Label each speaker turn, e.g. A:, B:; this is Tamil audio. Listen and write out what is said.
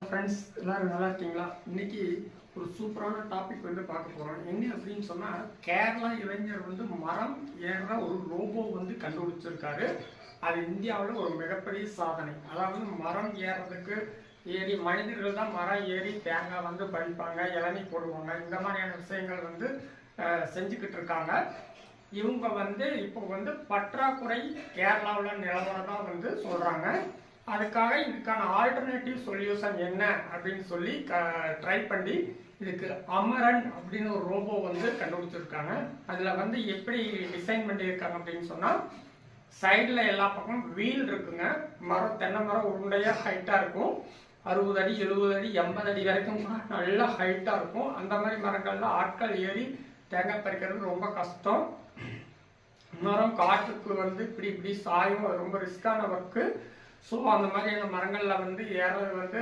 A: ஃப்ரெண்ட்ஸ் எல்லாரும் நல்லா இருக்கீங்களா? இன்னைக்கு ஒரு சூப்பரான டாபிக் வந்து பார்க்க போகிறோம். என்ன அப்படின்னு சொன்னால், கேரளா இளைஞர் வந்து மரம் ஏறுற ஒரு ரோபோ வந்து கண்டுபிடிச்சிருக்காரு. அது இந்தியாவில் ஒரு மிகப்பெரிய சாதனை. அதாவது மரம் ஏறுறதுக்கு மனிதர்கள் தான் மரம் ஏறி தேங்காய் வந்து பறிப்பாங்க, இளநீ போடுவாங்க, இந்த மாதிரியான விஷயங்கள் வந்து செஞ்சுக்கிட்டு இருக்காங்க. இவங்க வந்து இப்போ வந்து பற்றாக்குறை கேரளாவில் நிலவரம் தான் வந்து சொல்கிறாங்க. அதுக்காக இதுக்கான ஆல்டர்னேட்டிவ் சொல்யூஷன் என்ன அப்படின்னு சொல்லி ட்ரை பண்ணி இதுக்கு அமரன் அப்படின்னு ஒரு ரோபோ வந்து கண்டுபிடிச்சிருக்காங்க. அதில் வந்து எப்படி டிசைன் பண்ணியிருக்காங்க அப்படின்னு சொன்னால், சைடில் எல்லா பக்கமும் வீல் இருக்குங்க. தென்னை மரம் உருண்டையாக ஹைட்டாக இருக்கும். 60 அடி 70 அடி 80 அடி வரைக்கும் நல்லா ஹைட்டாக இருக்கும். அந்த மாதிரி மரங்கள்லாம் ஆட்கள் ஏறி தேங்காய் பறிக்கிறது ரொம்ப கஷ்டம். மரம் காற்றுக்கு வந்து இப்படி சாயும், ரொம்ப ரிஸ்கான ஒர்க்கு. ஸோ அந்த மாதிரியான மரங்களில் வந்து ஏறது வந்து